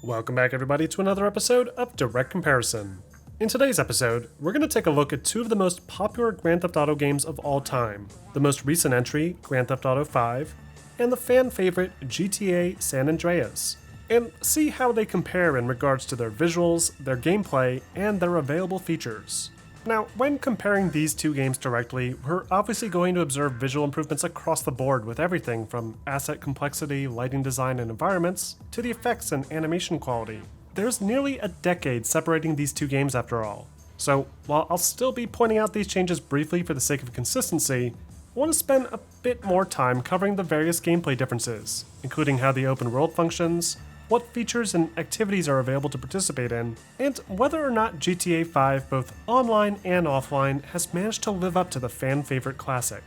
Welcome back everybody to another episode of Direct Comparison. In today's episode, we're going to take a look at two of the most popular Grand Theft Auto games of all time, the most recent entry, Grand Theft Auto V, and the fan favorite GTA San Andreas, and see how they compare in regards to their visuals, their gameplay, and their available features. Now, when comparing these two games directly, we're obviously going to observe visual improvements across the board with everything from asset complexity, lighting design and environments, to the effects and animation quality. There's nearly a decade separating these two games after all. So, while I'll still be pointing out these changes briefly for the sake of consistency, I want to spend a bit more time covering the various gameplay differences, including how the open world functions, what features and activities are available to participate in, and whether or not GTA V, both online and offline, has managed to live up to the fan favorite classic.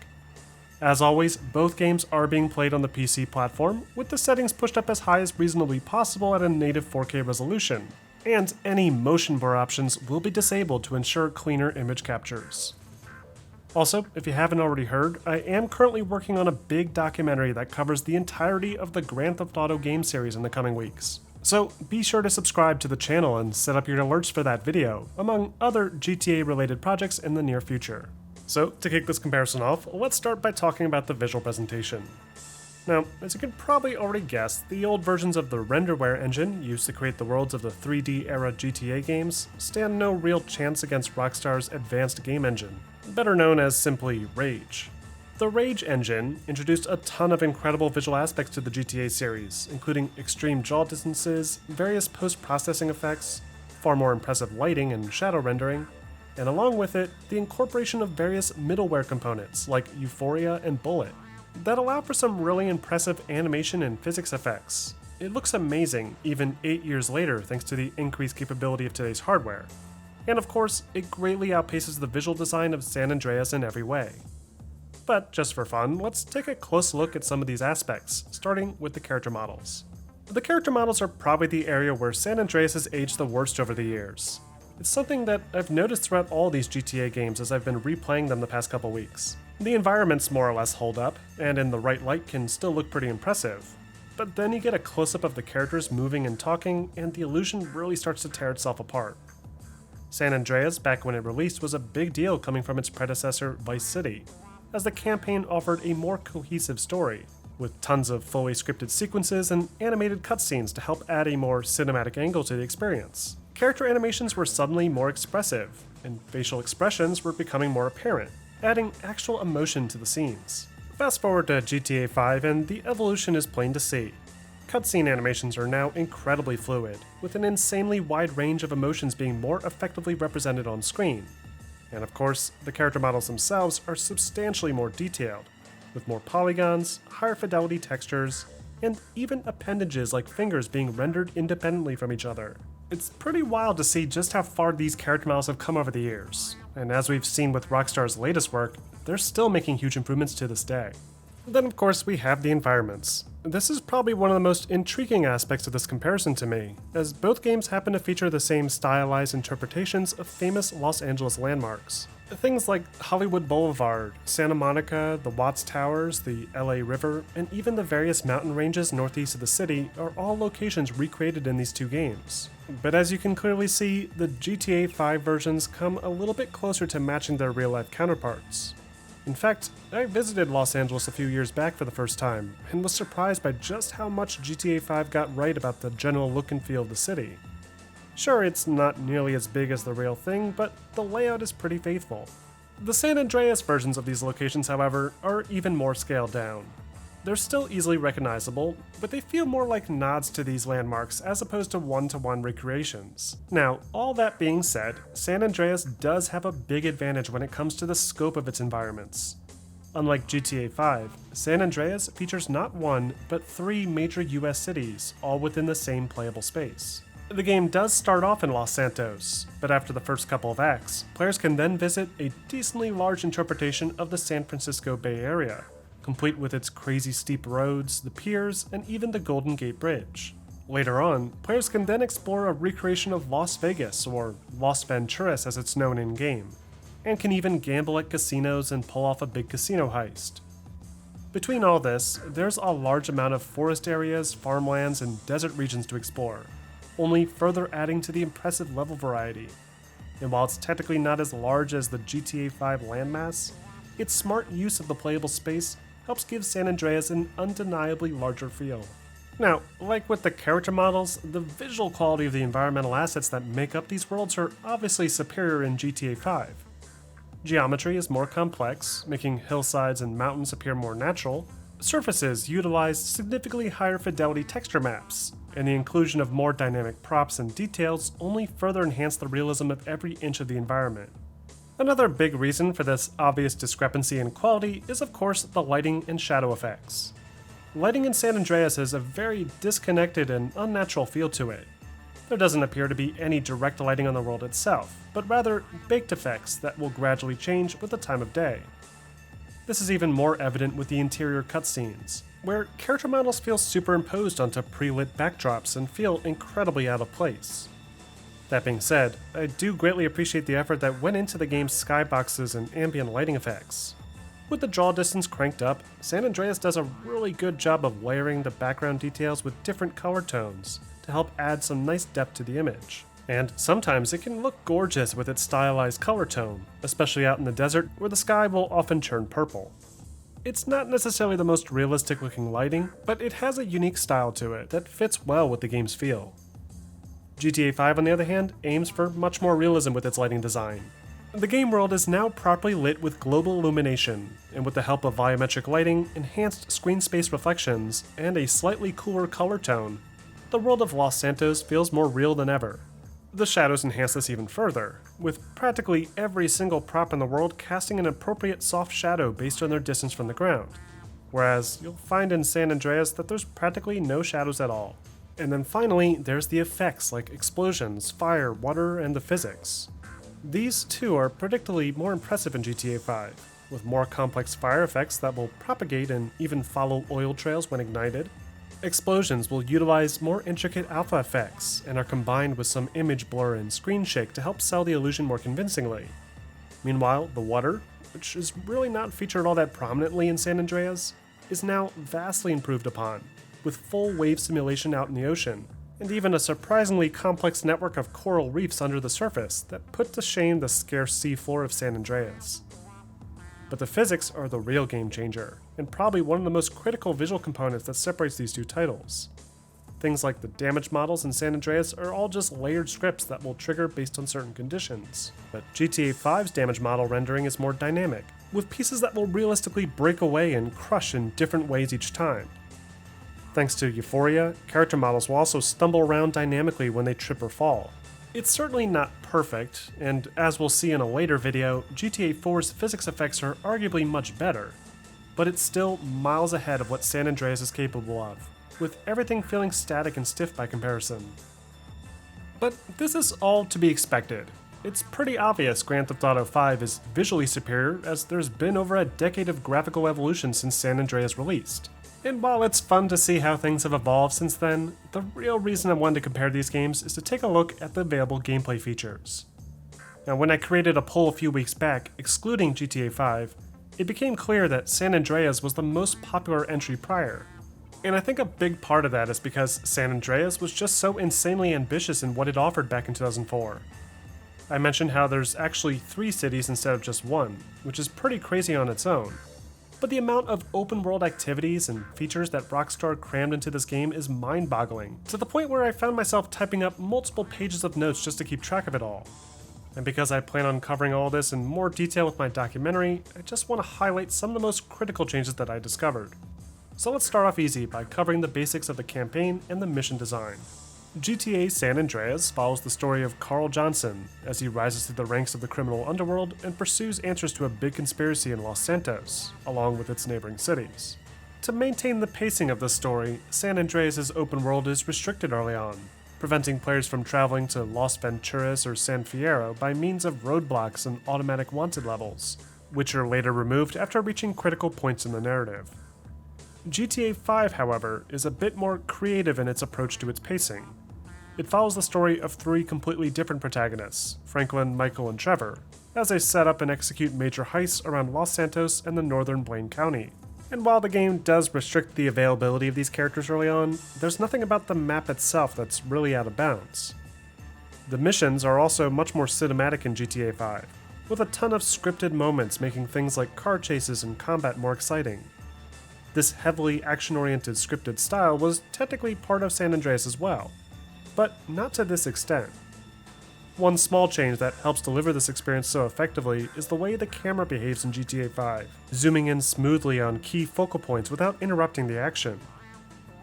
As always, both games are being played on the PC platform, with the settings pushed up as high as reasonably possible at a native 4K resolution, and any motion blur options will be disabled to ensure cleaner image captures. Also, if you haven't already heard, I am currently working on a big documentary that covers the entirety of the Grand Theft Auto game series in the coming weeks. So be sure to subscribe to the channel and set up your alerts for that video, among other GTA related projects in the near future. So to kick this comparison off, let's start by talking about the visual presentation. Now, as you can probably already guess, the old versions of the renderware engine used to create the worlds of the 3D era GTA games stand no real chance against Rockstar's advanced game engine, better known as simply Rage. The Rage engine introduced a ton of incredible visual aspects to the GTA series, including extreme draw distances, various post-processing effects, far more impressive lighting and shadow rendering, and along with it, the incorporation of various middleware components like Euphoria and Bullet that allow for some really impressive animation and physics effects. It looks amazing even 8 years later thanks to the increased capability of today's hardware. And of course, it greatly outpaces the visual design of San Andreas in every way. But just for fun, let's take a close look at some of these aspects, starting with the character models. The character models are probably the area where San Andreas has aged the worst over the years. It's something that I've noticed throughout all these GTA games as I've been replaying them the past couple weeks. The environments more or less hold up, and in the right light can still look pretty impressive. But then you get a close-up of the characters moving and talking, and the illusion really starts to tear itself apart. San Andreas, back when it released, was a big deal coming from its predecessor, Vice City, as the campaign offered a more cohesive story, with tons of fully scripted sequences and animated cutscenes to help add a more cinematic angle to the experience. Character animations were suddenly more expressive, and facial expressions were becoming more apparent, adding actual emotion to the scenes. Fast forward to GTA V and the evolution is plain to see. Cutscene animations are now incredibly fluid, with an insanely wide range of emotions being more effectively represented on screen. And of course, the character models themselves are substantially more detailed, with more polygons, higher fidelity textures, and even appendages like fingers being rendered independently from each other. It's pretty wild to see just how far these character models have come over the years, and as we've seen with Rockstar's latest work, they're still making huge improvements to this day. Then of course we have the environments. This is probably one of the most intriguing aspects of this comparison to me, as both games happen to feature the same stylized interpretations of famous Los Angeles landmarks. Things like Hollywood Boulevard, Santa Monica, the Watts Towers, the LA River, and even the various mountain ranges northeast of the city are all locations recreated in these two games. But as you can clearly see, the GTA V versions come a little bit closer to matching their real-life counterparts. In fact, I visited Los Angeles a few years back for the first time, and was surprised by just how much GTA V got right about the general look and feel of the city. Sure, it's not nearly as big as the real thing, but the layout is pretty faithful. The San Andreas versions of these locations, however, are even more scaled down. They're still easily recognizable, but they feel more like nods to these landmarks as opposed to one-to-one recreations. Now, all that being said, San Andreas does have a big advantage when it comes to the scope of its environments. Unlike GTA V, San Andreas features not one, but 3 major US cities, all within the same playable space. The game does start off in Los Santos, but after the first couple of acts, players can then visit a decently large interpretation of the San Francisco Bay Area, complete with its crazy steep roads, the piers, and even the Golden Gate Bridge. Later on, players can then explore a recreation of Las Vegas, or Las Venturas as it's known in-game, and can even gamble at casinos and pull off a big casino heist. Between all this, there's a large amount of forest areas, farmlands, and desert regions to explore, only further adding to the impressive level variety. And while it's technically not as large as the GTA 5 landmass, its smart use of the playable space helps give San Andreas an undeniably larger feel. Now, like with the character models, the visual quality of the environmental assets that make up these worlds are obviously superior in GTA 5. Geometry is more complex, making hillsides and mountains appear more natural. Surfaces utilize significantly higher fidelity texture maps, and the inclusion of more dynamic props and details only further enhance the realism of every inch of the environment. Another big reason for this obvious discrepancy in quality is of course the lighting and shadow effects. Lighting in San Andreas has a very disconnected and unnatural feel to it. There doesn't appear to be any direct lighting on the world itself, but rather baked effects that will gradually change with the time of day. This is even more evident with the interior cutscenes, where character models feel superimposed onto pre-lit backdrops and feel incredibly out of place. That being said, I do greatly appreciate the effort that went into the game's skyboxes and ambient lighting effects. With the draw distance cranked up, San Andreas does a really good job of layering the background details with different color tones to help add some nice depth to the image. And sometimes it can look gorgeous with its stylized color tone, especially out in the desert where the sky will often turn purple. It's not necessarily the most realistic looking lighting, but it has a unique style to it that fits well with the game's feel. GTA 5 on the other hand aims for much more realism with its lighting design. The game world is now properly lit with global illumination, and with the help of volumetric lighting, enhanced screen space reflections, and a slightly cooler color tone, the world of Los Santos feels more real than ever. The shadows enhance this even further, with practically every single prop in the world casting an appropriate soft shadow based on their distance from the ground, whereas you'll find in San Andreas that there's practically no shadows at all. And then finally, there's the effects like explosions, fire, water, and the physics. These too are predictably more impressive in GTA 5, with more complex fire effects that will propagate and even follow oil trails when ignited. Explosions will utilize more intricate alpha effects and are combined with some image blur and screen shake to help sell the illusion more convincingly. Meanwhile, the water, which is really not featured all that prominently in San Andreas, is now vastly improved upon, with full wave simulation out in the ocean, and even a surprisingly complex network of coral reefs under the surface that put to shame the scarce seafloor of San Andreas. But the physics are the real game changer, and probably one of the most critical visual components that separates these two titles. Things like the damage models in San Andreas are all just layered scripts that will trigger based on certain conditions, but GTA 5's damage model rendering is more dynamic, with pieces that will realistically break away and crush in different ways each time. Thanks to Euphoria, character models will also stumble around dynamically when they trip or fall. It's certainly not perfect, and as we'll see in a later video, GTA 4's physics effects are arguably much better, but it's still miles ahead of what San Andreas is capable of, with everything feeling static and stiff by comparison. But this is all to be expected. It's pretty obvious Grand Theft Auto 5 is visually superior, as there's been over a decade of graphical evolution since San Andreas released. And while it's fun to see how things have evolved since then, the real reason I wanted to compare these games is to take a look at the available gameplay features. Now, when I created a poll a few weeks back, excluding GTA 5, it became clear that San Andreas was the most popular entry prior. And I think a big part of that is because San Andreas was just so insanely ambitious in what it offered back in 2004. I mentioned how there's actually 3 cities instead of just 1, which is pretty crazy on its own. But the amount of open world activities and features that Rockstar crammed into this game is mind-boggling, to the point where I found myself typing up multiple pages of notes just to keep track of it all. And because I plan on covering all this in more detail with my documentary, I just want to highlight some of the most critical changes that I discovered. So let's start off easy by covering the basics of the campaign and the mission design. GTA San Andreas follows the story of Carl Johnson as he rises through the ranks of the criminal underworld and pursues answers to a big conspiracy in Los Santos, along with its neighboring cities. To maintain the pacing of the story, San Andreas' open world is restricted early on, preventing players from traveling to Los Venturas or San Fierro by means of roadblocks and automatic wanted levels, which are later removed after reaching critical points in the narrative. GTA 5, however, is a bit more creative in its approach to its pacing. It follows the story of 3 completely different protagonists, Franklin, Michael, and Trevor, as they set up and execute major heists around Los Santos and the northern Blaine County. And while the game does restrict the availability of these characters early on, there's nothing about the map itself that's really out of bounds. The missions are also much more cinematic in GTA 5, with a ton of scripted moments making things like car chases and combat more exciting. This heavily action-oriented scripted style was technically part of San Andreas as well, but not to this extent. One small change that helps deliver this experience so effectively is the way the camera behaves in GTA 5, zooming in smoothly on key focal points without interrupting the action.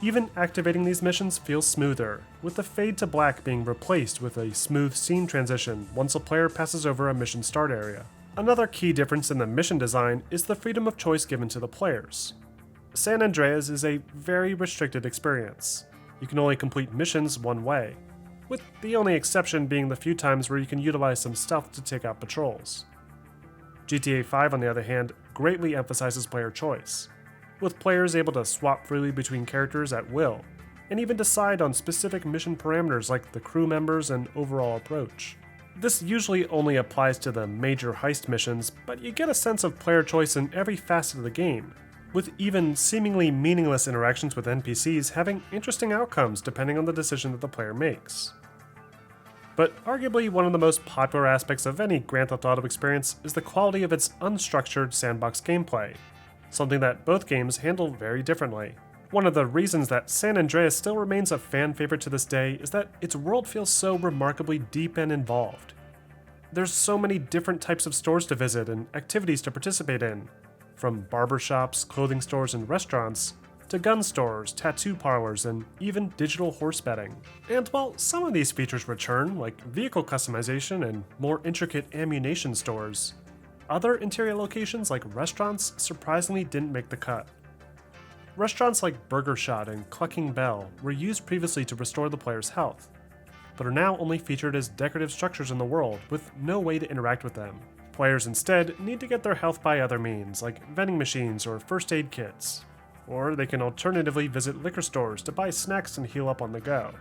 Even activating these missions feels smoother, with the fade to black being replaced with a smooth scene transition once a player passes over a mission start area. Another key difference in the mission design is the freedom of choice given to the players. San Andreas is a very restricted experience. You can only complete missions one way, with the only exception being the few times where you can utilize some stealth to take out patrols. GTA 5, on the other hand, greatly emphasizes player choice, with players able to swap freely between characters at will, and even decide on specific mission parameters like the crew members and overall approach. This usually only applies to the major heist missions, but you get a sense of player choice in every facet of the game, with even seemingly meaningless interactions with NPCs having interesting outcomes depending on the decision that the player makes. But arguably one of the most popular aspects of any Grand Theft Auto experience is the quality of its unstructured sandbox gameplay, something that both games handle very differently. One of the reasons that San Andreas still remains a fan favorite to this day is that its world feels so remarkably deep and involved. There's so many different types of stores to visit and activities to participate in, from barbershops, clothing stores, and restaurants, to gun stores, tattoo parlors, and even digital horse betting. And while some of these features return, like vehicle customization and more intricate ammunition stores, other interior locations like restaurants surprisingly didn't make the cut. Restaurants like Burger Shot and Clucking Bell were used previously to restore the player's health, but are now only featured as decorative structures in the world with no way to interact with them. Players instead need to get their health by other means, like vending machines or first aid kits, or they can alternatively visit liquor stores to buy snacks and heal up on the go.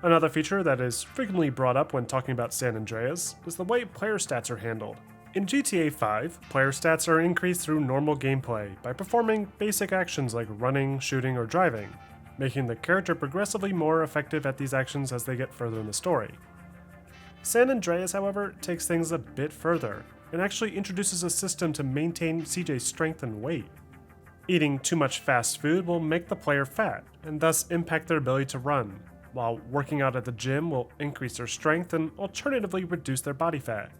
Another feature that is frequently brought up when talking about San Andreas is the way player stats are handled. In GTA 5, player stats are increased through normal gameplay by performing basic actions like running, shooting, or driving, making the character progressively more effective at these actions as they get further in the story. San Andreas, however, takes things a bit further and actually introduces a system to maintain CJ's strength and weight. Eating too much fast food will make the player fat and thus impact their ability to run, while working out at the gym will increase their strength and alternatively reduce their body fat.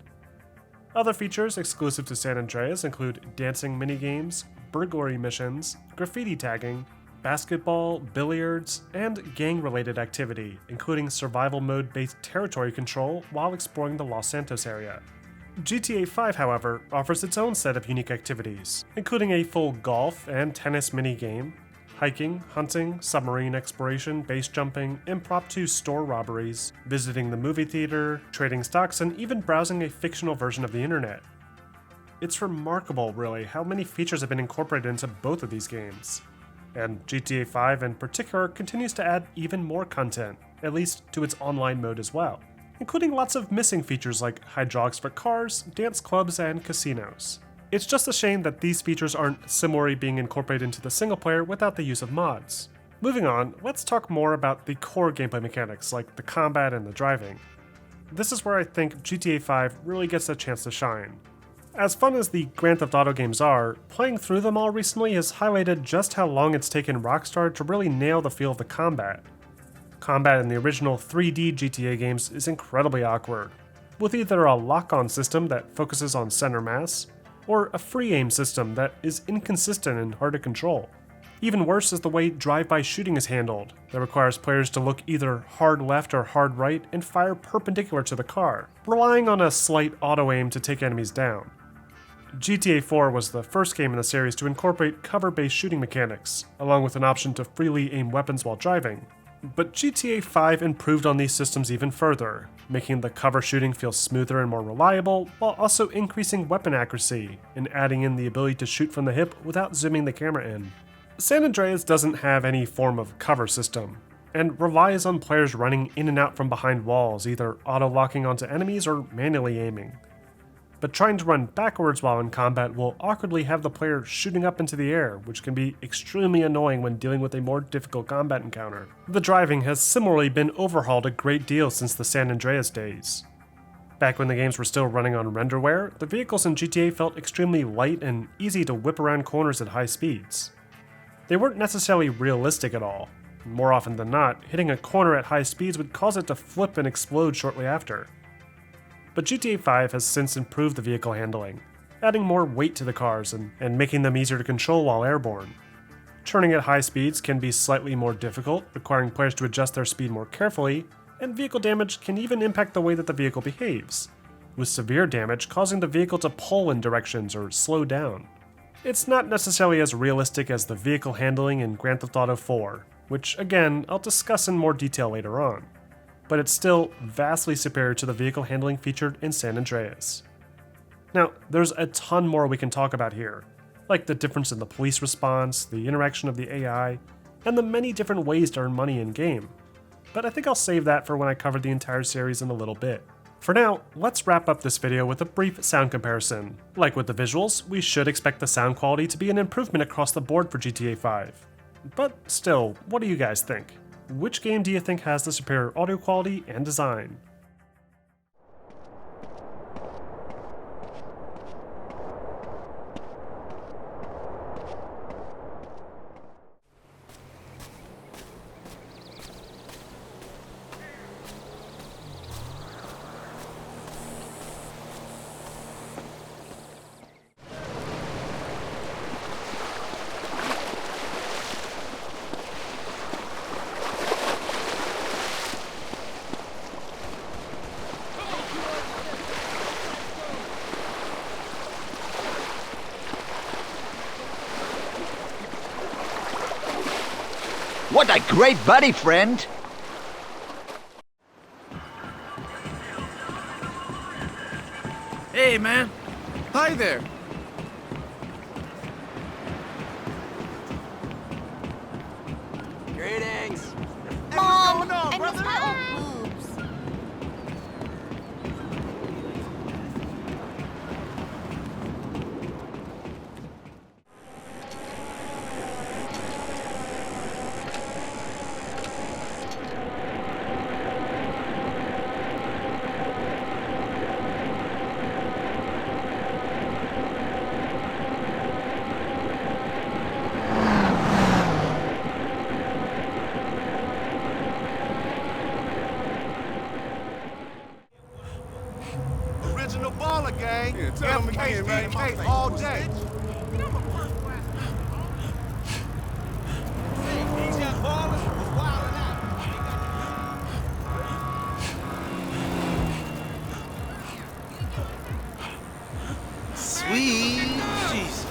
Other features exclusive to San Andreas include dancing minigames, burglary missions, graffiti tagging, basketball, billiards, and gang-related activity, including survival mode-based territory control while exploring the Los Santos area. GTA 5, however, offers its own set of unique activities, including a full golf and tennis minigame, hiking, hunting, submarine exploration, base jumping, impromptu store robberies, visiting the movie theater, trading stocks, and even browsing a fictional version of the internet. It's remarkable, really, how many features have been incorporated into both of these games. And GTA 5 in particular continues to add even more content, at least to its online mode as well, including lots of missing features like hydraulics for cars, dance clubs, and casinos. It's just a shame that these features aren't similarly being incorporated into the single player without the use of mods. Moving on, let's talk more about the core gameplay mechanics like the combat and the driving. This is where I think GTA 5 really gets a chance to shine. As fun as the Grand Theft Auto games are, playing through them all recently has highlighted just how long it's taken Rockstar to really nail the feel of the combat. Combat in the original 3D GTA games is incredibly awkward, with either a lock-on system that focuses on center mass, or a free aim system that is inconsistent and hard to control. Even worse is the way drive-by shooting is handled, that requires players to look either hard left or hard right and fire perpendicular to the car, relying on a slight auto-aim to take enemies down. GTA 4 was the first game in the series to incorporate cover-based shooting mechanics, along with an option to freely aim weapons while driving. But GTA 5 improved on these systems even further, making the cover shooting feel smoother and more reliable, while also increasing weapon accuracy and adding in the ability to shoot from the hip without zooming the camera in. San Andreas doesn't have any form of cover system, and relies on players running in and out from behind walls, either auto-locking onto enemies or manually aiming. but trying to run backwards while in combat will awkwardly have the player shooting up into the air, which can be extremely annoying when dealing with a more difficult combat encounter. The driving has similarly been overhauled a great deal since the San Andreas days. Back when the games were still running on renderware, the vehicles in GTA felt extremely light and easy to whip around corners at high speeds. They weren't necessarily realistic at all. More often than not, hitting a corner at high speeds would cause it to flip and explode shortly after. But GTA 5 has since improved the vehicle handling, adding more weight to the cars and making them easier to control while airborne. Turning at high speeds can be slightly more difficult, requiring players to adjust their speed more carefully, and vehicle damage can even impact the way that the vehicle behaves, with severe damage causing the vehicle to pull in directions or slow down. It's not necessarily as realistic as the vehicle handling in Grand Theft Auto 4, which again, I'll discuss in more detail later on, but it's still vastly superior to the vehicle handling featured in San Andreas. Now, there's a ton more we can talk about here, like the difference in the police response, the interaction of the AI, and the many different ways to earn money in-game, but I think I'll save that for when I cover the entire series in a little bit. For now, let's wrap up this video with a brief sound comparison. Like with the visuals, we should expect the sound quality to be an improvement across the board for GTA 5. But still, what do you guys think? Which game do you think has the superior audio quality and design? What a great buddy, friend! Hey, man. Hi there. Greetings. Mom, Hey, what's going on, and his brother? little boobs. Original baller gang. Yeah, tell 'em again, man. FKDK all day. These young ballers was wildin' out. Sweet Jesus.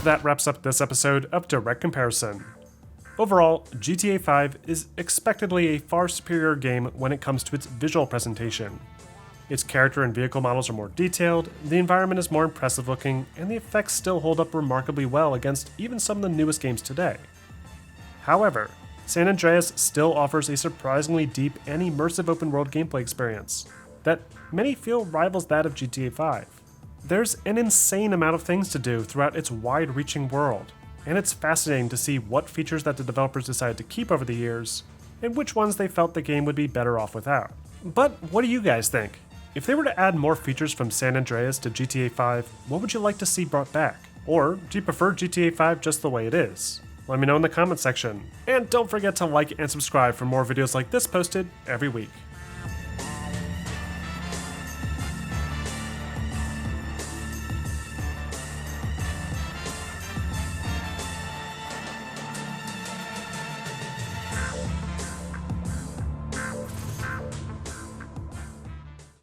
That wraps up this episode of Direct Comparison. Overall, GTA 5 is expectedly a far superior game when it comes to its visual presentation. Its character and vehicle models are more detailed, the environment is more impressive looking, and the effects still hold up remarkably well against even some of the newest games today. However, San Andreas still offers a surprisingly deep and immersive open world gameplay experience that many feel rivals that of GTA 5. There's an insane amount of things to do throughout its wide-reaching world, and it's fascinating to see what features that the developers decided to keep over the years, and which ones they felt the game would be better off without. But what do you guys think? If they were to add more features from San Andreas to GTA 5, what would you like to see brought back? Or do you prefer GTA 5 just the way it is? Let me know in the comment section. And don't forget to like and subscribe for more videos like this posted every week.